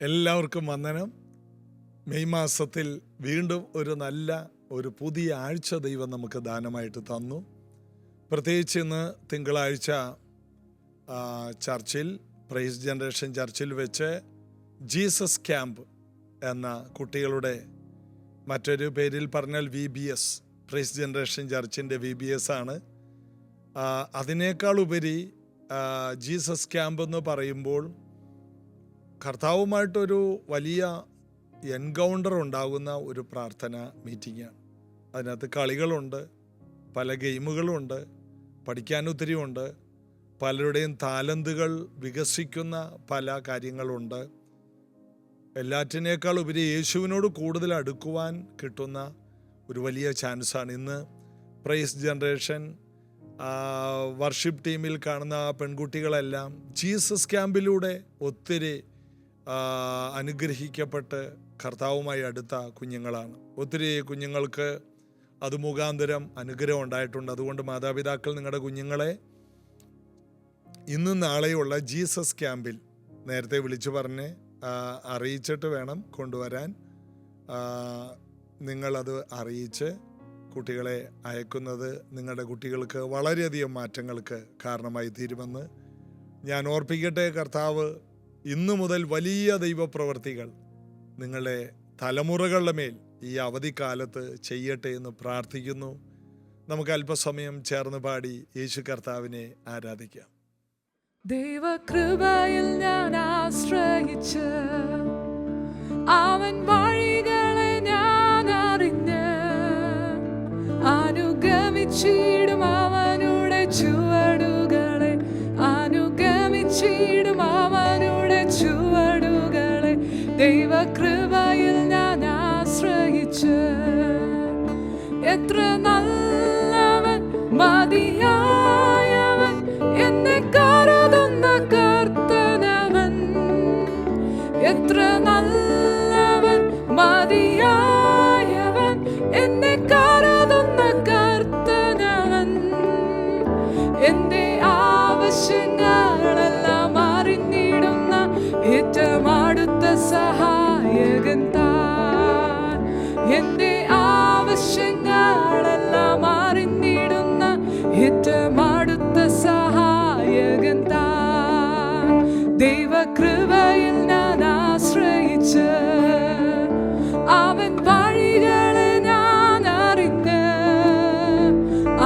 എല്ലാവർക്കും വന്ദനം. മെയ് മാസത്തിൽ വീണ്ടും ഒരു പുതിയ ആഴ്ച ദൈവം നമുക്ക് ദാനമായിട്ട് തന്നു. പ്രത്യേകിച്ച് ഇന്ന് തിങ്കളാഴ്ച ചർച്ചിൽ, പ്രൈസ് ജനറേഷൻ ചർച്ചിൽ വെച്ച് ജീസസ് ക്യാമ്പ് എന്ന കുട്ടികളുടെ, മറ്റൊരു പേരിൽ പറഞ്ഞാൽ VBS, പ്രൈസ് ജനറേഷൻ ചർച്ചിൻ്റെ VBS ആണ്. അതിനേക്കാൾ ഉപരി ജീസസ് ക്യാമ്പ് എന്ന് പറയുമ്പോൾ കർത്താവുമായിട്ടൊരു വലിയ എൻകൗണ്ടർ ഉണ്ടാകുന്ന ഒരു പ്രാർത്ഥന മീറ്റിങ്ങാണ്. അതിനകത്ത് കളികളുണ്ട്, പല ഗെയിമുകളുണ്ട്, പഠിക്കാൻ ഒത്തിരിയുണ്ട്, പലരുടെയും താലന്തുകൾ വികസിക്കുന്ന പല കാര്യങ്ങളുണ്ട്. എല്ലാറ്റിനേക്കാൾ ഉപരി യേശുവിനോട് കൂടുതൽ അടുക്കുവാൻ കിട്ടുന്ന ഒരു വലിയ ചാൻസാണ്. ഇന്ന് പ്രൈസ് ജനറേഷൻ വർഷിപ്പ് ടീമിൽ കാണുന്ന പെൺകുട്ടികളെല്ലാം ജീസസ് ക്യാമ്പിലൂടെ ഒത്തിരി അനുഗ്രഹിക്കപ്പെട്ട് കർത്താവുമായി അടുത്ത കുഞ്ഞുങ്ങളാണ്. ഒത്തിരി കുഞ്ഞുങ്ങൾക്ക് അത് മുഖാന്തരം അനുഗ്രഹം ഉണ്ടായിട്ടുണ്ട്. അതുകൊണ്ട് മാതാപിതാക്കൾ നിങ്ങളുടെ കുഞ്ഞുങ്ങളെ ഇന്നും നാളെയുള്ള ജീസസ് ക്യാമ്പിൽ നേരത്തെ വിളിച്ചു പറഞ്ഞ് അറിയിച്ചിട്ട് വേണം കൊണ്ടുവരാൻ. നിങ്ങളത് അറിയിച്ച് കുട്ടികളെ അയക്കുന്നത് നിങ്ങളുടെ കുട്ടികൾക്ക് വളരെയധികം മാറ്റങ്ങൾക്ക് കാരണമായി തീരുമെന്ന് ഞാൻ ഓർപ്പിക്കട്ടെ. കർത്താവ് ഇന്നു മുതൽ വലിയ ദൈവപ്രവർത്തികൾ നിങ്ങളുടെ തലമുറകളുടെ മേൽ ഈ അവധിക്കാലത്ത് ചെയ്യട്ടെ എന്ന് പ്രാർത്ഥിക്കുന്നു. നമുക്ക് അല്പസമയം ചേർന്ന് പാടി യേശു കർത്താവിനെ ആരാധിക്കാം. ദൈവകൃപയിൽ ഞാൻ ആശ്രയിച്ച് അവൻ വഴികളെ ഞാൻ അറിഞ്ഞ് അനുഗമിച്ചിടും അവനുടെ ചുവടുകളെ, അനുഗമിച്ചിടും അവനുടെ ചുവടുകളെ. ദൈവകൃപയിൽ ഞാൻ ആശ്രയിച്ച് എത്ര നല്ലവൻ, മതിയായവൻ, എന്നെ കരുതുന്ന കർത്തനവൻ. എത്ര നല്ലവൻ, മതിയായവൻ, എന്നെ കരുതുന്ന കർത്തനവൻ. എന്റെ ആവശ്യങ്ങളെല്ലാം അറിഞ്ഞിടുന്ന ഏറ്റവും അടുത്ത സഹായകൻ താൻ. എന്റെ ആവശ്യങ്ങളെല്ലാം അറിഞ്ഞിടുന്ന ഏറ്റവും അടുത്ത സഹായകൻ താൻ. ദൈവകൃപയിൽ ഞാൻ ആശ്രയിച്ച് അവൻ വഴികളെ ഞാൻ അറിഞ്ഞ്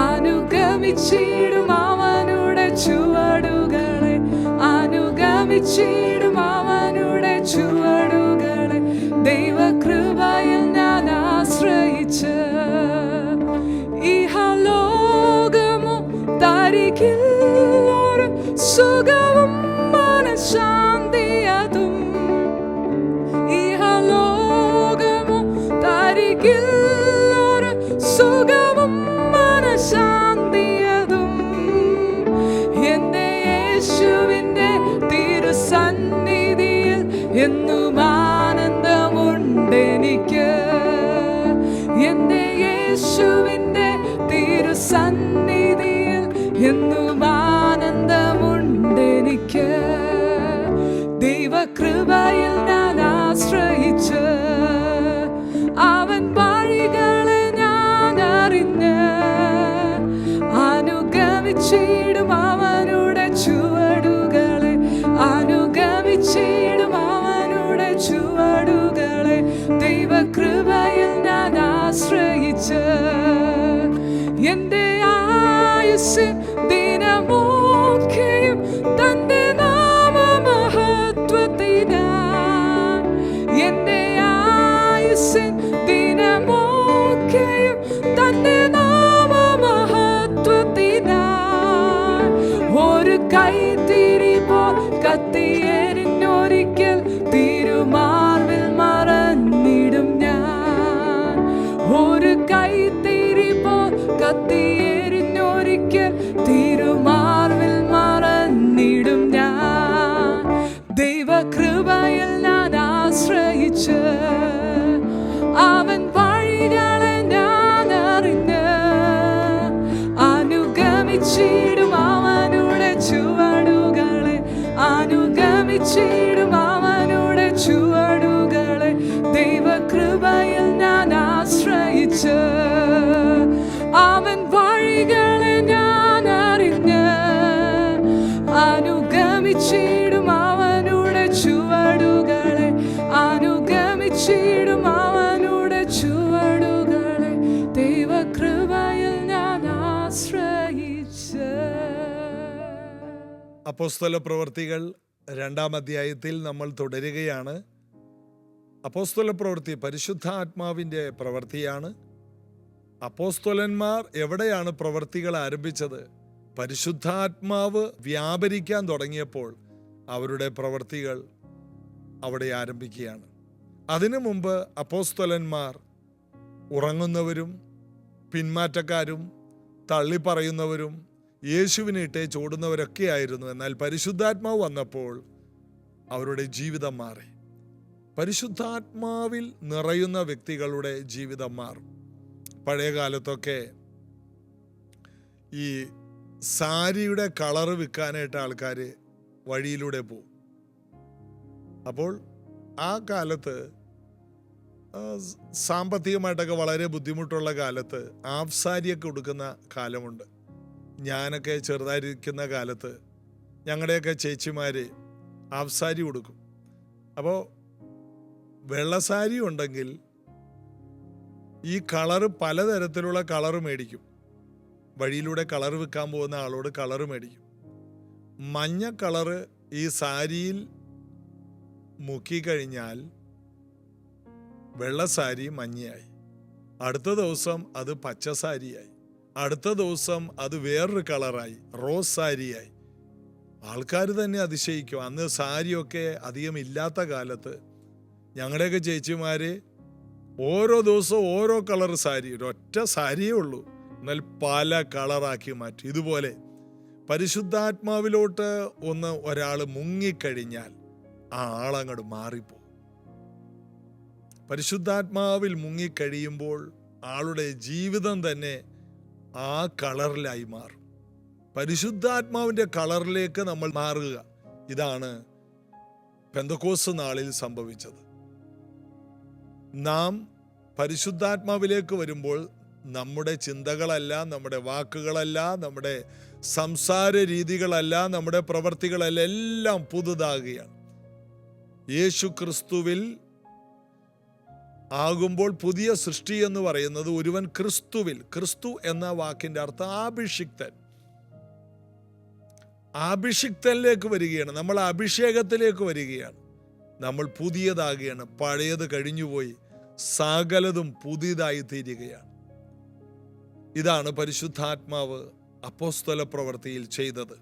അനുഗമിച്ചിടും അവനുടെ ചുവടുകളെ, അനുഗമിച്ചിടും അവനുടെ ചുവടുകളെ. ദൈവകൃപയിൽ ഞാൻ ആശ്രയിച്ച് ഇഹലോകമോ തരികിൽ ഒരു സുഖവും മനഃശാന്തിയതും. ഇഹലോകമോ തരികിൽ ഒരു സുഖവും മനഃശാന്തിയതും. എന്റെ യേശുവിന്റെ തിരുസന്നിധിയിൽ എന്നും ആനന്ദമുണ്ടെനിക്ക്. എന്റെ യേശുവിന്റെ തിരുസന്നിധിയിൽ എന്നും ആനന്ദമുണ്ടെനിക്ക്. ദൈവകൃപയിൽ ഞാൻ ആശ്രയിച്ച് അവൻ വഴികളെ ഞാൻ അറിഞ്ഞ് അനുഗമിച്ചിടും അവനുടെ ചുവടുകളെ, അനുഗമിച്ചിടും അവനുടെ ചുവടുകളെ. ദൈവകൃപയിൽ ഞാൻ ആശ്രയിച്ച് എന്റെ ആയുസ് ദിനമൊക്കെയും തന്റെ നാമമഹത്വത്തിനായി ചുവടുകളെ ദൈവകൃപയിൽ ഞാൻ ആശ്രയിച്ച് അവൻ വഴികളെ ഞാൻ അറിഞ്ഞ് അനുഗമിച്ചിടും അവനുടെ ചുവടുകളെ അനുഗമിച്ചിടും അവനുടെ ചുവടുകളെ ദൈവകൃപയിൽ ഞാൻ ആശ്രയിച്ച്. അപ്പോസ്തല പ്രവൃത്തികൾ 2-ാം അധ്യായത്തിൽ നമ്മൾ തുടരുകയാണ്. അപ്പോസ്തല പ്രവൃത്തി പരിശുദ്ധാത്മാവിൻ്റെ പ്രവൃത്തിയാണ്. അപ്പോസ്തലന്മാർ എവിടെയാണ് പ്രവൃത്തികൾ ആരംഭിച്ചത്? പരിശുദ്ധാത്മാവ് വ്യാപരിക്കാൻ തുടങ്ങിയപ്പോൾ അവരുടെ പ്രവൃത്തികൾ അവിടെ ആരംഭിക്കുകയാണ്. അതിനു മുമ്പ് അപ്പോസ്തലന്മാർ ഉറങ്ങുന്നവരും പിന്മാറ്റക്കാരും തള്ളിപ്പറയുന്നവരും യേശുവിനെ ഇട്ടേച്ച് ഓടുന്നവരൊക്കെ ആയിരുന്നു. എന്നാൽ പരിശുദ്ധാത്മാവ് വന്നപ്പോൾ അവരുടെ ജീവിതം മാറി. പരിശുദ്ധാത്മാവിൽ നിറയുന്ന വ്യക്തികളുടെ ജീവിതം മാറും. പഴയ കാലത്തൊക്കെ ഈ സാരിയുടെ കളറ് വിൽക്കാനായിട്ട് ആൾക്കാർ വഴിയിലൂടെ പോകും. അപ്പോൾ ആ കാലത്ത് സാമ്പത്തികമായിട്ടൊക്കെ വളരെ ബുദ്ധിമുട്ടുള്ള കാലത്ത് ഹാഫ് സാരിയൊക്കെ ഉടുക്കുന്ന കാലമുണ്ട്. ഞാനൊക്കെ ചെറുതായിരിക്കുന്ന കാലത്ത് ഞങ്ങളുടെയൊക്കെ ചേച്ചിമാർ ഹാഫ് സാരി ഉടുക്കും. അപ്പോൾ വെള്ളസാരി ഉണ്ടെങ്കിൽ ഈ കളറ് പലതരത്തിലുള്ള കളറ് മേടിക്കും. വഴിയിലൂടെ കളറ് വിൽക്കാൻ പോകുന്ന ആളോട് കളറ് മേടിക്കും. മഞ്ഞ കളറ് ഈ സാരിയിൽ മുക്കിക്കഴിഞ്ഞാൽ വെള്ളസാരി മഞ്ഞയായി, അടുത്ത ദിവസം അത് പച്ചസാരിയായി, അടുത്ത ദിവസം അത് വേറൊരു കളറായി, റോസ് സാരിയായി. ആൾക്കാർ തന്നെ അതിശയിക്കും. അന്ന് സാരിയൊക്കെ അധികം ഇല്ലാത്ത കാലത്ത് ഞങ്ങളുടെയൊക്കെ ചേച്ചിമാർ ഓരോ ദിവസവും ഓരോ കളർ സാരി, ഒരൊറ്റ സാരിയേ ഉള്ളൂ, എന്നാൽ പല കളറാക്കി മാറ്റും. ഇതുപോലെ പരിശുദ്ധാത്മാവിലോട്ട് ഒരാൾ മുങ്ങിക്കഴിഞ്ഞാൽ ആ ആളങ്ങോട്ട് മാറിപ്പോകും. പരിശുദ്ധാത്മാവിൽ മുങ്ങിക്കഴിയുമ്പോൾ ആളുടെ ജീവിതം തന്നെ ആ കളറിലായി മാറും. പരിശുദ്ധാത്മാവിൻ്റെ കളറിലേക്ക് നമ്മൾ മാറുക. ഇതാണ് പെന്തക്കോസ്ത് നാളിൽ സംഭവിച്ചത്. നാം പരിശുദ്ധാത്മാവിലേക്ക് വരുമ്പോൾ നമ്മുടെ ചിന്തകളല്ല, നമ്മുടെ വാക്കുകളല്ല, നമ്മുടെ സംസാര രീതികളല്ല, നമ്മുടെ പ്രവർത്തികളല്ല, എല്ലാം പുതുതാകുകയാണ്. യേശു ക്രിസ്തുവിൽ ആകുമ്പോൾ പുതിയ സൃഷ്ടി എന്ന് പറയുന്നത് ഒരുവൻ ക്രിസ്തുവിൽ, ക്രിസ്തു എന്ന വാക്കിൻ്റെ അർത്ഥം അഭിഷിക്തൻ, അഭിഷിക്തനിലേക്ക് വരികയാണ്. നമ്മൾ അഭിഷേകത്തിലേക്ക് വരികയാണ്. നമ്മൾ പുതിയതാകുകയാണ്. പഴയത് കഴിഞ്ഞുപോയി, സകലതും പുതിയതായി തീരുകയാണ്. ഇതാണ് പരിശുദ്ധാത്മാവ് അപ്പോസ്തല പ്രവൃത്തിയിൽ ചെയ്തത്.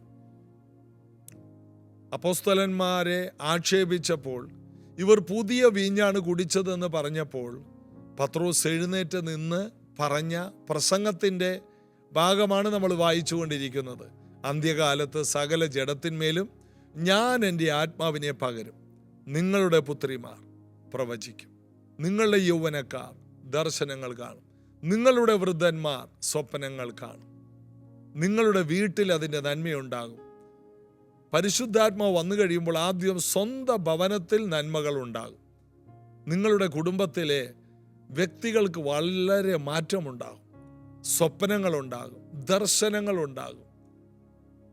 അപ്പോസ്തലന്മാരെ ആക്ഷേപിച്ചപ്പോൾ ഇവർ പുതിയ വീഞ്ഞാണ് കുടിച്ചതെന്ന് പറഞ്ഞപ്പോൾ പത്രോസ് എഴുന്നേറ്റ് നിന്ന് പറഞ്ഞ പ്രസംഗത്തിൻ്റെ ഭാഗമാണ് നമ്മൾ വായിച്ചുകൊണ്ടിരിക്കുന്നത്. അന്ത്യകാലത്ത് സകല ജഡത്തിന്മേലും ഞാൻ എൻ്റെ ആത്മാവിനെ പകരും. നിങ്ങളുടെ പുത്രിമാർ പ്രവചിക്കും, നിങ്ങളുടെ യൗവനക്കാർ ദർശനങ്ങൾ കാണും, നിങ്ങളുടെ വൃദ്ധന്മാർ സ്വപ്നങ്ങൾ കാണും, നിങ്ങളുടെ വീട്ടിൽ അതിൻ്റെ നന്മയുണ്ടാകും. പരിശുദ്ധാത്മാവ് വന്നു കഴിയുമ്പോൾ ആദ്യം സ്വന്തം ഭവനത്തിൽ നന്മകൾ ഉണ്ടാകും. നിങ്ങളുടെ കുടുംബത്തിലെ വ്യക്തികൾക്ക് വളരെ മാറ്റമുണ്ടാകും. സ്വപ്നങ്ങളുണ്ടാകും, ദർശനങ്ങളുണ്ടാകും,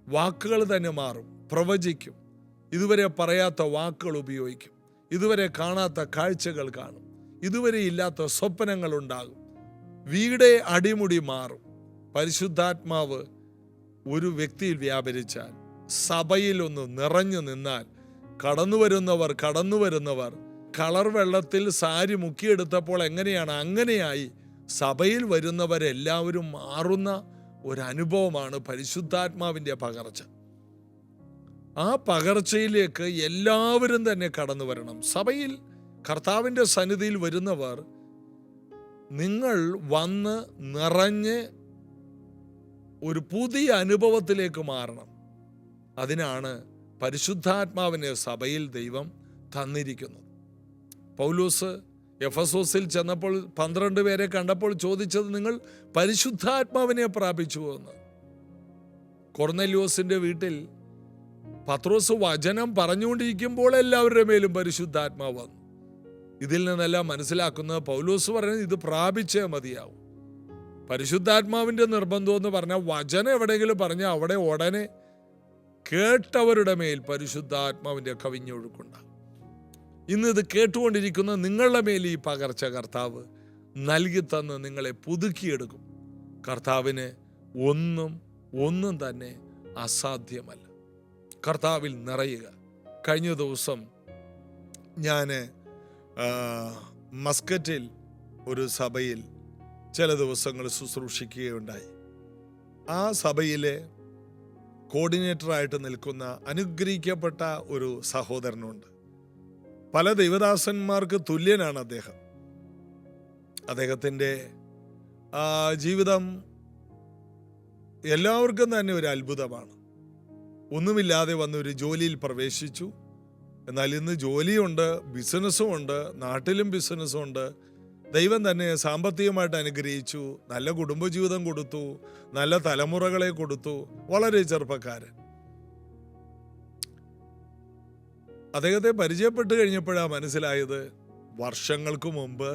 വാക്കുകൾ തന്നെ മാറും, പ്രവചിക്കും, ഇതുവരെ പറയാത്ത വാക്കുകൾ ഉപയോഗിക്കും, ഇതുവരെ കാണാത്ത കാഴ്ചകൾ കാണും, ഇതുവരെ ഇല്ലാത്ത സ്വപ്നങ്ങൾ ഉണ്ടാകും, വീടേ അടിമുടി മാറും. പരിശുദ്ധാത്മാവ് ഒരു വ്യക്തിയിൽ വ്യാപരിച്ചാൽ, സഭയിൽ ഒന്ന് നിറഞ്ഞു നിന്നാൽ, കടന്നുവരുന്നവർ കളർ വെള്ളത്തിൽ സാരി മുക്കിയെടുത്തപ്പോൾ എങ്ങനെയാണ് അങ്ങനെയായി സഭയിൽ വരുന്നവരെല്ലാവരും മാറുന്ന ഒരനുഭവമാണ് പരിശുദ്ധാത്മാവിൻ്റെ പകർച്ച. ആ പകർച്ചയിലേക്ക് എല്ലാവരും തന്നെ കടന്നു വരണം. സഭയിൽ കർത്താവിൻ്റെ സന്നിധിയിൽ വരുന്നവർ നിങ്ങൾ വന്ന് നിറഞ്ഞ് ഒരു പുതിയ അനുഭവത്തിലേക്ക് മാറണം. അതിനാണ് പരിശുദ്ധാത്മാവിനെ സഭയിൽ ദൈവം തന്നിരിക്കുന്നത്. പൗലോസ് എഫെസോസിൽ ചെന്നപ്പോൾ 12 പേരെ കണ്ടപ്പോൾ ചോദിച്ചത്, നിങ്ങൾ പരിശുദ്ധാത്മാവിനെ പ്രാപിച്ചുവോ എന്ന്. കൊർന്നല്യോസിൻ്റെ വീട്ടിൽ പത്രോസ് വചനം പറഞ്ഞുകൊണ്ടിരിക്കുമ്പോൾ എല്ലാവരുടെ മേലും പരിശുദ്ധാത്മാവ് വന്നു. ഇതിൽ നിന്നെല്ലാം മനസ്സിലാക്കുന്നത് പൗലോസ് പറയുന്നത് ഇത് പ്രാപിച്ചേ മതിയാവും. പരിശുദ്ധാത്മാവിൻ്റെ നിർബന്ധം എന്ന് പറഞ്ഞാൽ വചനം എവിടെയെങ്കിലും പറഞ്ഞാൽ അവിടെ ഉടനെ കേട്ടവരുടെ മേൽ പരിശുദ്ധാത്മാവിൻ്റെ കവിഞ്ഞൊഴുക്കുണ്ടാകും. ഇന്ന് ഇത് കേട്ടുകൊണ്ടിരിക്കുന്ന നിങ്ങളുടെ മേൽ ഈ പകർച്ച കർത്താവ് നൽകി തന്ന് നിങ്ങളെ പുതുക്കിയെടുക്കും. കർത്താവിന് ഒന്നും തന്നെ അസാധ്യമല്ല. കർത്താവിൽ നിറയുക. കഴിഞ്ഞ ദിവസം ഞാൻ മസ്കറ്റിൽ ഒരു സഭയിൽ ചില ദിവസങ്ങൾ ശുശ്രൂഷിക്കുകയുണ്ടായി. ആ സഭയിലെ കോർഡിനേറ്ററായിട്ട് നിൽക്കുന്ന അനുഗ്രഹിക്കപ്പെട്ട ഒരു സഹോദരനുണ്ട്. പല ദൈവദാസന്മാർക്ക് തുല്യനാണ് അദ്ദേഹം. അദ്ദേഹത്തിൻ്റെ ജീവിതം എല്ലാവർക്കും തന്നെ ഒരു അത്ഭുതമാണ്. ഒന്നുമില്ലാതെ വന്ന് ഒരു ജോലിയിൽ പ്രവേശിച്ചു. എന്നാൽ ഇന്ന് ജോലിയുണ്ട്, ബിസിനസ്സും ഉണ്ട്, നാട്ടിലും ബിസിനസ്സും ഉണ്ട്. ദൈവം തന്നെ സാമ്പത്തികമായിട്ട് അനുഗ്രഹിച്ചു, നല്ല കുടുംബജീവിതം കൊടുത്തു, നല്ല തലമുറകളെ കൊടുത്തു. വളരെ ചെറുപ്പക്കാരൻ. അദ്ദേഹത്തെ പരിചയപ്പെട്ട് കഴിഞ്ഞപ്പോഴാണ് മനസ്സിലായത്, വർഷങ്ങൾക്ക് മുമ്പ്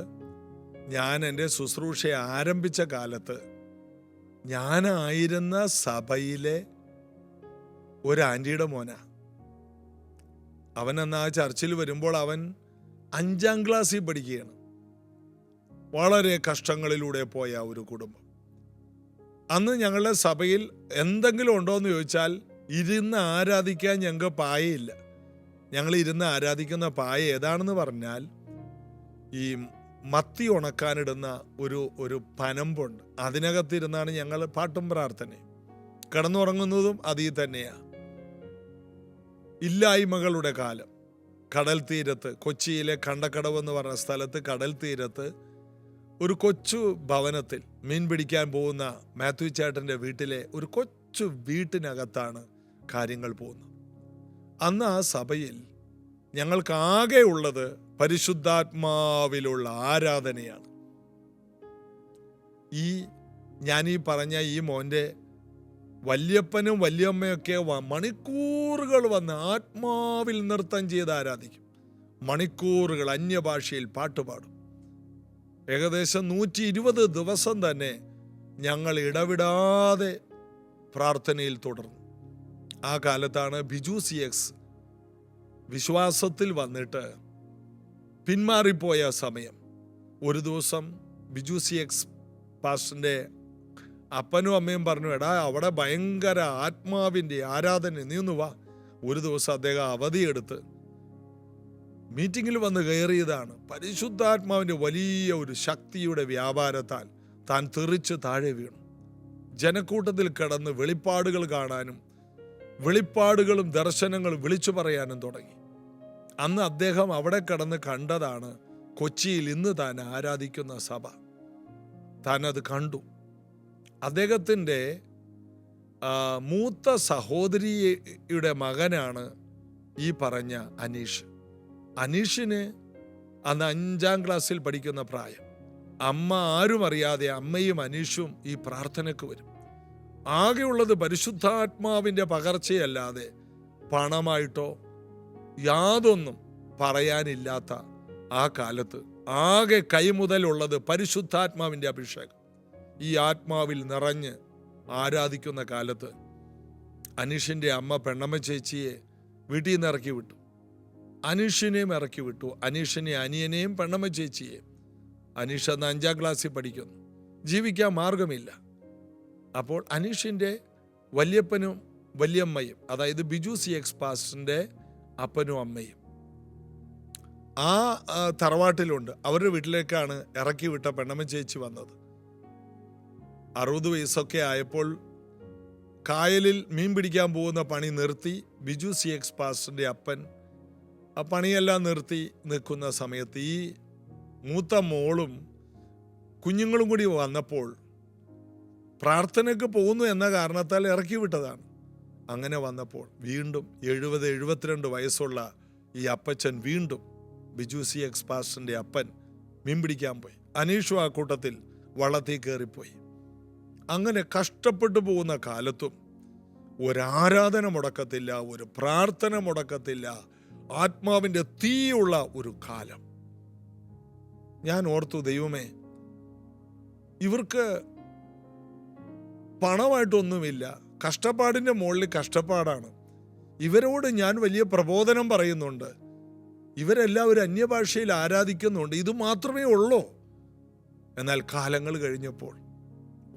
ഞാൻ എൻ്റെ ശുശ്രൂഷ ആരംഭിച്ച കാലത്ത് ഞാനായിരുന്ന സഭയിലെ ഒരു ആൻറ്റിയുടെ മോനാ. അവൻ അന്ന് ആ ചർച്ചിൽ വരുമ്പോൾ അവൻ 5ാം ക്ലാസ്സിൽ പഠിക്കുകയാണ്. വളരെ കഷ്ടങ്ങളിലൂടെ പോയ ഒരു കുടുംബം. അന്ന് ഞങ്ങളുടെ സഭയിൽ എന്തെങ്കിലും ഉണ്ടോ എന്ന് ചോദിച്ചാൽ ഇരുന്ന് ആരാധിക്കാൻ ഞങ്ങൾക്ക് പായയില്ല. ഞങ്ങൾ ഇരുന്ന് ആരാധിക്കുന്ന പായ ഏതാണെന്ന് പറഞ്ഞാൽ ഈ മത്തി ഉണക്കാനിടുന്ന ഒരു പനമ്പുണ്ട്. അതിനകത്തിരുന്നാണ് ഞങ്ങൾ പാട്ടും പ്രാർത്ഥനയും കിടന്നുറങ്ങുന്നതും അതിൽ തന്നെയാണ്. ഇല്ലായ്മകളുടെ കാലം. കടൽ തീരത്ത്, കൊച്ചിയിലെ കണ്ടക്കടവ് എന്ന് പറഞ്ഞ സ്ഥലത്ത് കടൽ തീരത്ത് ഒരു കൊച്ചു ഭവനത്തിൽ മീൻ പിടിക്കാൻ പോകുന്ന മാത്യു ചേട്ടൻ്റെ വീട്ടിലെ ഒരു കൊച്ചു വീട്ടിനകത്താണ് കാര്യങ്ങൾ പോകുന്നത്. അന്ന് ആ സഭയിൽ ഞങ്ങൾക്കാകെ ഉള്ളത് പരിശുദ്ധാത്മാവിലുള്ള ആരാധനയാണ്. ഞാനീ പറഞ്ഞ ഈ മോൻ്റെ വല്യപ്പനും വല്യമ്മയൊക്കെ മണിക്കൂറുകൾ വന്ന് ആത്മാവിൽ നൃത്തം ചെയ്ത് ആരാധിക്കും. മണിക്കൂറുകൾ അന്യഭാഷയിൽ പാട്ടുപാടും. ഏകദേശം 120 ദിവസം തന്നെ ഞങ്ങൾ ഇടവിടാതെ പ്രാർത്ഥനയിൽ തുടർന്നു. ആ കാലത്താണ് ബിജു CX വിശ്വാസത്തിൽ വന്നിട്ട് പിന്മാറിപ്പോയ സമയം. ഒരു ദിവസം ബിജു CX പാസ്റ്ററിൻ്റെ അപ്പനും അമ്മയും പറഞ്ഞു, എടാ അവിടെ ഭയങ്കര ആത്മാവിൻ്റെ ആരാധന, നീ ഒന്ന് വാ. ഒരു ദിവസം അദ്ദേഹം അവധിയെടുത്ത് മീറ്റിങ്ങിൽ വന്ന് കയറിയതാണ്. പരിശുദ്ധാത്മാവിൻ്റെ വലിയ ഒരു ശക്തിയുടെ വ്യാപാരത്താൽ താൻ തെറിച്ച് താഴെ വീണു. ജനക്കൂട്ടത്തിൽ കിടന്ന് വെളിപ്പാടുകൾ കാണാനും വെളിപ്പാടുകളും ദർശനങ്ങളും വിളിച്ചു പറയാനും തുടങ്ങി. അന്ന് അദ്ദേഹം അവിടെ കിടന്ന് കണ്ടതാണ് കൊച്ചിയിൽ ഇന്ന് താൻ ആരാധിക്കുന്ന സഭ. താൻ അത് കണ്ടു. അദ്ദേഹത്തിൻ്റെ മൂത്ത സഹോദരിയുടെ മകനാണ് ഈ പറഞ്ഞ അനീഷ്. അനീഷിന് അന്ന് 5ാം ക്ലാസ്സിൽ പഠിക്കുന്ന പ്രായം. അമ്മ ആരും അറിയാതെ അമ്മയും അനീഷും ഈ പ്രാർത്ഥനയ്ക്ക് വരും. ആകെയുള്ളത് പരിശുദ്ധാത്മാവിൻ്റെ പകർച്ചയല്ലാതെ പണമായിട്ടോ യാതൊന്നും പറയാനില്ലാത്ത ആ കാലത്ത് ആകെ കൈമുതലുള്ളത് പരിശുദ്ധാത്മാവിൻ്റെ അഭിഷേകം. ഈ ആത്മാവിൽ നിറഞ്ഞ് ആരാധിക്കുന്ന കാലത്ത് അനീഷിൻ്റെ അമ്മ പെണ്ണമ്മ ചേച്ചിയെ വീട്ടിൽ നിന്ന് ഇറക്കി വിട്ടു. അനീഷിനെയും ഇറക്കി വിട്ടു. അനീഷിനെ അനിയനെയും പെണ്ണമ്മ ചേച്ചിയെയും. അനീഷ് അന്ന് 5ാം ക്ലാസ്സിൽ പഠിക്കുന്നു. ജീവിക്കാൻ മാർഗമില്ല. അപ്പോൾ അനീഷിൻ്റെ വല്യപ്പനും വല്യമ്മയും, അതായത് ബിജു CX പാസ്റ്ററിൻ്റെ അപ്പനും അമ്മയും ആ തറവാട്ടിലുണ്ട്. അവരുടെ വീട്ടിലേക്കാണ് ഇറക്കി വിട്ട പെണ്ണമ്മ ചേച്ചി വന്നത്. 60 വയസ്സൊക്കെ ആയപ്പോൾ കായലിൽ മീൻ പിടിക്കാൻ പോകുന്ന പണി നിർത്തി ബിജു CX പാസ്റ്ററിൻ്റെ അപ്പൻ ആ പണിയെല്ലാം നിർത്തി നിൽക്കുന്ന സമയത്ത് ഈ മൂത്ത മോളും കുഞ്ഞുങ്ങളും കൂടി വന്നപ്പോൾ പ്രാർത്ഥനയ്ക്ക് പോകുന്നു എന്ന കാരണത്താൽ ഇറക്കി വിട്ടതാണ്. അങ്ങനെ വന്നപ്പോൾ വീണ്ടും 70-72 വയസ്സുള്ള ഈ അപ്പച്ചൻ വീണ്ടും ബിജു CX പാസ്റ്ററിൻ്റെ അപ്പൻ മീൻ പിടിക്കാൻ പോയി. അനീഷും ആ കൂട്ടത്തിൽ വള്ളത്തിൽ കയറിപ്പോയി. അങ്ങനെ കഷ്ടപ്പെട്ടു പോകുന്ന കാലത്തും ഒരാരാധന മുടക്കത്തില്ല, ഒരു പ്രാർത്ഥന മുടക്കത്തില്ല. ആത്മാവിൻ്റെ തീയുള്ള ഒരു കാലം. ഞാൻ ഓർത്തു, ദൈവമേ, ഇവർക്ക് പണമായിട്ടൊന്നുമില്ല, കഷ്ടപ്പാടിൻ്റെ മുകളിൽ കഷ്ടപ്പാടാണ്. ഇവരോട് ഞാൻ വലിയ പ്രബോധനം പറയുന്നുണ്ട്, ഇവരെല്ലാവരും അന്യഭാഷയിൽ ആരാധിക്കുന്നുണ്ട്, ഇത് മാത്രമേ ഉള്ളൂ. എന്നാൽ കാലങ്ങൾ കഴിഞ്ഞപ്പോൾ,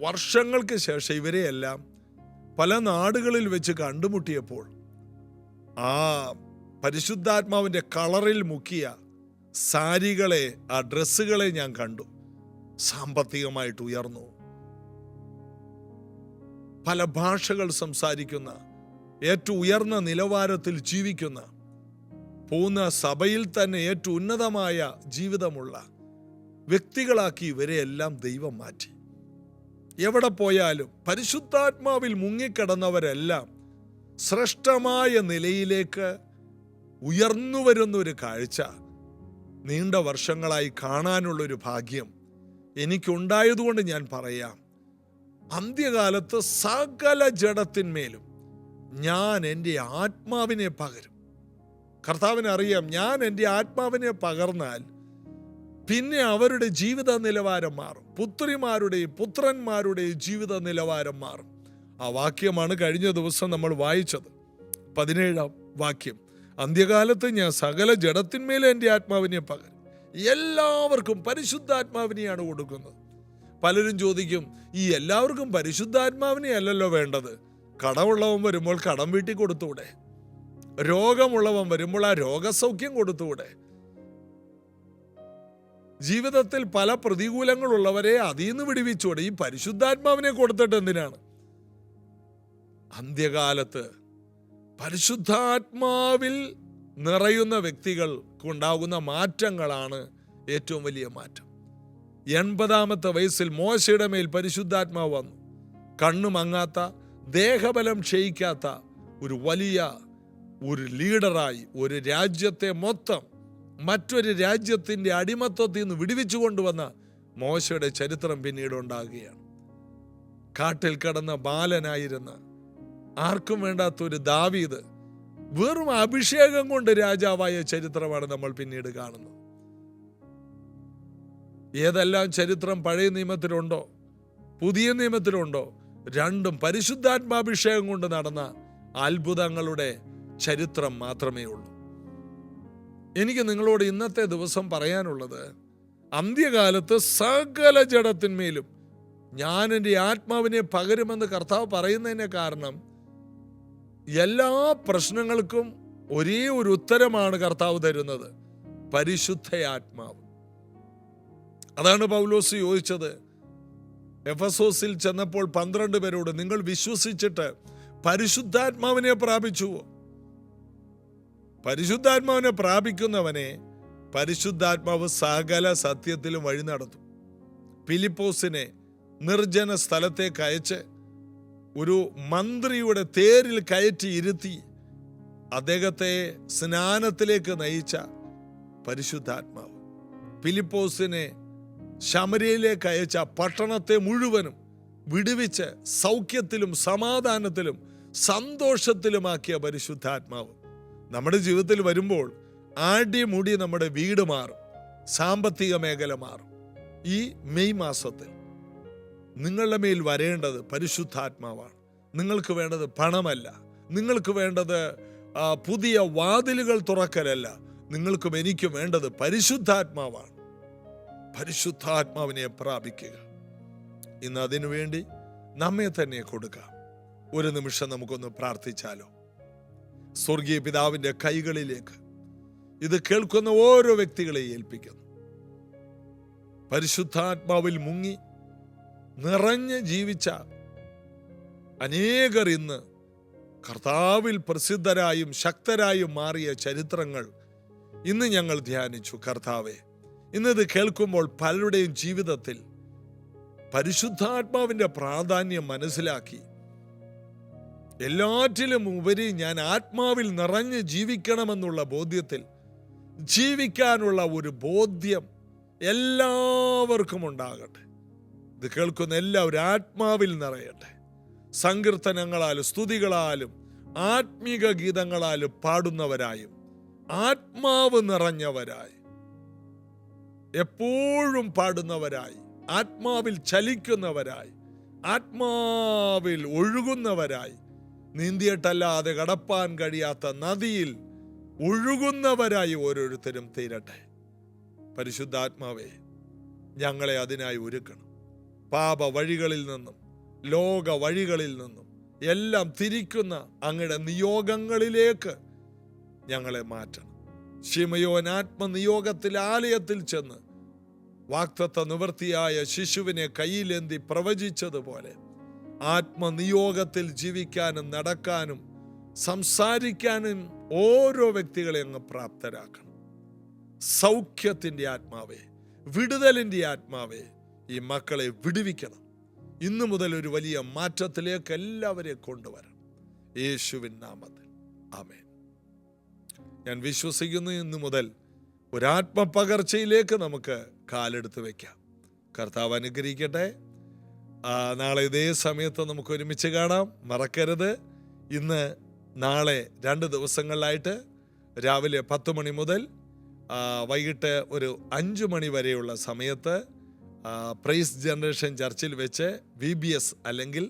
വർഷങ്ങൾക്ക് ശേഷം ഇവരെയെല്ലാം പല നാടുകളിൽ വെച്ച് കണ്ടുമുട്ടിയപ്പോൾ ആ പരിശുദ്ധാത്മാവിൻ്റെ കളറിൽ മുക്കിയ സാരികളെ, ആ ഡ്രസ്സുകളെ ഞാൻ കണ്ടു. സാമ്പത്തികമായിട്ട് ഉയർന്നു, പല ഭാഷകൾ സംസാരിക്കുന്ന, ഏറ്റവും ഉയർന്ന നിലവാരത്തിൽ ജീവിക്കുന്ന, പോകുന്ന സഭയിൽ തന്നെ ഏറ്റവും ഉന്നതമായ ജീവിതമുള്ള വ്യക്തികളാക്കി ഇവരെയെല്ലാം ദൈവം മാറ്റി. എവിടെ പോയാലും പരിശുദ്ധാത്മാവിൽ മുങ്ങിക്കിടന്നവരെല്ലാം ശ്രേഷ്ഠമായ നിലയിലേക്ക് ഉയർന്നു വരുന്നൊരു കാഴ്ച നീണ്ട വർഷങ്ങളായി കാണാനുള്ളൊരു ഭാഗ്യം എനിക്കുണ്ടായതുകൊണ്ട് ഞാൻ പറയാം, അന്ത്യകാലത്ത് സകല ജഡത്തിന്മേലും ഞാൻ എൻ്റെ ആത്മാവിനെ പകരും. കർത്താവിനറിയാം, ഞാൻ എൻ്റെ ആത്മാവിനെ പകർന്നാൽ പിന്നെ അവരുടെ ജീവിത നിലവാരം മാറും, പുത്രിമാരുടെയും പുത്രന്മാരുടെയും ജീവിത നിലവാരം മാറും. ആ വാക്യമാണ് കഴിഞ്ഞ ദിവസം നമ്മൾ വായിച്ചത്, 17-ാം വാക്യം. അന്ത്യകാലത്ത് ഞാൻ സകല ജഡത്തിന്മേലും എൻ്റെ ആത്മാവിനെ പകരും. എല്ലാവർക്കും പരിശുദ്ധാത്മാവിനെയാണ് കൊടുക്കുന്നത്. പലരും ചോദിക്കും, ഈ എല്ലാവർക്കും പരിശുദ്ധാത്മാവിനെ അല്ലല്ലോ വേണ്ടത്, കടമുള്ളവൻ വരുമ്പോൾ കടം വീട്ടി കൊടുത്തൂടെ? രോഗമുള്ളവൻ വരുമ്പോൾ ആ രോഗസൗഖ്യം കൊടുത്തൂടെ? ജീവിതത്തിൽ പല പ്രതികൂലങ്ങളുള്ളവരെ അതിൽ നിന്ന് വിടുവിച്ചൂടെ? ഈ പരിശുദ്ധാത്മാവിനെ കൊടുത്തിട്ട് എന്തിനാണ്? അന്ത്യകാലത്ത് പരിശുദ്ധാത്മാവിൽ നിറയുന്ന വ്യക്തികൾക്കുണ്ടാകുന്ന മാറ്റങ്ങളാണ് ഏറ്റവും വലിയ മാറ്റം. 80-ാമത്തെ വയസ്സിൽ മോശയുടെ മേൽ പരിശുദ്ധാത്മാവ് വന്നു. കണ്ണു മങ്ങാത്ത, ദേഹബലം ക്ഷയിക്കാത്ത ഒരു വലിയ ഒരു ലീഡറായി ഒരു രാജ്യത്തെ മൊത്തം മറ്റൊരു രാജ്യത്തിൻ്റെ അടിമത്വത്തിൽ നിന്ന് വിടുവിച്ചു കൊണ്ടുവന്ന മോശയുടെ ചരിത്രം പിന്നീട് ഉണ്ടാകുകയാണ്. കാട്ടിൽ കിടന്ന ബാലനായിരുന്ന, ആർക്കും വേണ്ടാത്തൊരു ദാവീദ് വെറും അഭിഷേകം കൊണ്ട് രാജാവായ ചരിത്രമാണ് നമ്മൾ പിന്നീട് കാണുന്നത്. ഏതെല്ലാം ചരിത്രം പഴയ നിയമത്തിലുണ്ടോ പുതിയ നിയമത്തിലുണ്ടോ, രണ്ടും പരിശുദ്ധാത്മാഭിഷേകം കൊണ്ട് നടന്ന അത്ഭുതങ്ങളുടെ ചരിത്രം മാത്രമേ ഉള്ളൂ. എനിക്ക് നിങ്ങളോട് ഇന്നത്തെ ദിവസം പറയാനുള്ളത്, അന്ത്യകാലത്ത് സകല ജഡത്തിന്മേലും ഞാൻ എൻ്റെ ആത്മാവിനെ പകരുമെന്ന് കർത്താവ് പറയുന്നതിന് കാരണം, എല്ലാ പ്രശ്നങ്ങൾക്കും ഒരേ ഒരു ഉത്തരമാണ് കർത്താവ് തരുന്നത്, പരിശുദ്ധ ആത്മാവ്. അതാണ് പൗലോസ് ചോദിച്ചത് എഫെസോസിൽ ചെന്നപ്പോൾ 12 പേരോട്, നിങ്ങൾ വിശ്വസിച്ചിട്ട് പരിശുദ്ധാത്മാവിനെ പ്രാപിച്ചുവോ? പരിശുദ്ധാത്മാവിനെ പ്രാപിക്കുന്നവനെ പരിശുദ്ധാത്മാവ് സകല സത്യത്തിലും വഴി നടത്തും. ഫിലിപ്പോസിനെ നിർജ്ജന സ്ഥലത്തേക്ക് അയച്ച് ഒരു മന്ത്രിയുടെ തേരിൽ കയറ്റി ഇരുത്തി അദ്ദേഹത്തെ സ്നാനത്തിലേക്ക് നയിച്ച പരിശുദ്ധാത്മാവ്, ഫിലിപ്പോസിനെ ശമര്യയിലേക്ക് അയച്ച പട്ടണത്തെ മുഴുവനും വിടുവിച്ച് സൗഖ്യത്തിലും സമാധാനത്തിലും സന്തോഷത്തിലുമാക്കിയ പരിശുദ്ധാത്മാവ് നമ്മുടെ ജീവിതത്തിൽ വരുമ്പോൾ ആടിമുടി നമ്മുടെ വീട് മാറും, സാമ്പത്തിക മേഖല മാറും. ഈ മെയ് മാസത്തിൽ നിങ്ങളുടെ മേൽ വരേണ്ടത് പരിശുദ്ധാത്മാവാണ്. നിങ്ങൾക്ക് വേണ്ടത് പണമല്ല, നിങ്ങൾക്ക് വേണ്ടത് പുതിയ വാതിലുകൾ തുറക്കലല്ല, നിങ്ങൾക്കും എനിക്കും വേണ്ടത് പരിശുദ്ധാത്മാവാണ്. പരിശുദ്ധാത്മാവിനെ പ്രാപിക്കുക. ഇന്ന് അതിനു വേണ്ടി നമ്മെ തന്നെ കൊടുക്കാം. ഒരു നിമിഷം നമുക്കൊന്ന് പ്രാർത്ഥിച്ചാലോ? സ്വർഗീയ പിതാവിൻ്റെ കൈകളിലേക്ക് ഇത് കേൾക്കുന്ന ഓരോ വ്യക്തികളെയും ഏൽപ്പിക്കുന്നു. പരിശുദ്ധാത്മാവിൽ മുങ്ങി നിറഞ്ഞ് ജീവിച്ച അനേകർ ഇന്ന് കർത്താവിൽ പ്രസിദ്ധരായും ശക്തരായും മാറിയ ചരിത്രങ്ങൾ ഇന്ന് ഞങ്ങൾ ധ്യാനിച്ചു. കർത്താവെ, ഇന്നത് കേൾക്കുമ്പോൾ പലരുടെയും ജീവിതത്തിൽ പരിശുദ്ധാത്മാവിൻ്റെ പ്രാധാന്യം മനസ്സിലാക്കി എല്ലാറ്റിലും ഉപരി ഞാൻ ആത്മാവിൽ നിറഞ്ഞ് ജീവിക്കണമെന്നുള്ള ബോധ്യത്തിൽ ജീവിക്കാനുള്ള ഒരു ബോധ്യം എല്ലാവർക്കും ഉണ്ടാകട്ടെ. ഇത് കേൾക്കുന്ന എല്ലാവരും ആത്മാവിൽ നിറയട്ടെ, സങ്കീർത്തനങ്ങളാലും സ്തുതികളാലും ആത്മീക ഗീതങ്ങളാലും പാടുന്നവരായും ആത്മാവ് നിറഞ്ഞവരായി എപ്പോഴും പാടുന്നവരായി ആത്മാവിൽ ചലിക്കുന്നവരായി ആത്മാവിൽ ഒഴുകുന്നവരായി നീന്തിയിട്ടല്ലാതെ കടപ്പാൻ കഴിയാത്ത നദിയിൽ ഒഴുകുന്നവരായി ഓരോരുത്തരും തീരട്ടെ. പരിശുദ്ധാത്മാവേ, ഞങ്ങളെ അതിനായി ഒരുക്കണം. പാപ വഴികളിൽ നിന്നും ലോക വഴികളിൽ നിന്നും എല്ലാം തിരിക്കുന്ന അങ്ങയുടെ നിയോഗങ്ങളിലേക്ക് ഞങ്ങളെ മാറ്റണം. ശിമയോൻ ആത്മനിയോഗത്തിൽ ആലയത്തിൽ ചെന്ന് വാഗ്ദത്ത നിവൃത്തിയായ ശിശുവിനെ കയ്യിലേന്തി പ്രവചിച്ചതുപോലെ ആത്മനിയോഗത്തിൽ ജീവിക്കാനും നടക്കാനും സംസാരിക്കാനും ഓരോ വ്യക്തികളെ അങ്ങ് പ്രാപ്തരാക്കണം. സൗഖ്യത്തിൻ്റെ ആത്മാവേ, വിടുതലിൻ്റെ ആത്മാവേ, ഈ മക്കളെ വിടുവിക്കണം. ഇന്നു മുതൽ ഒരു വലിയ മാറ്റത്തിലേക്ക് എല്ലാവരെയും കൊണ്ടുവരണം. യേശുവിൻ നാമത്തിൽ ആമേൻ. ഞാൻ വിശ്വസിക്കുന്നു ഇന്നു മുതൽ ഒരാത്മപകർച്ചയിലേക്ക് നമുക്ക് കാലെടുത്ത് വയ്ക്കാം. കർത്താവ് അനുഗ്രഹിക്കട്ടെ. നാളെ ഇതേ സമയത്ത് നമുക്ക് ഒരുമിച്ച് കാണാം. മറക്കരുത്, ഇന്ന് നാളെ 2 ദിവസങ്ങളിലായിട്ട് രാവിലെ 10 മണി മുതൽ വൈകിട്ട് ഒരു 5 മണി വരെയുള്ള സമയത്ത് പ്രൈസ് ജനറേഷൻ ചർച്ചിൽ വെച്ച് VBS അല്ലെങ്കിൽ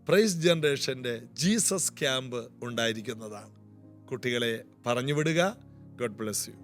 പ്രൈസ് ജനറേഷൻ്റെ ജീസസ് ക്യാമ്പ് ഉണ്ടായിരിക്കുന്നതാണ്. കുട്ടികളെ പറഞ്ഞു വിടുക. God bless you.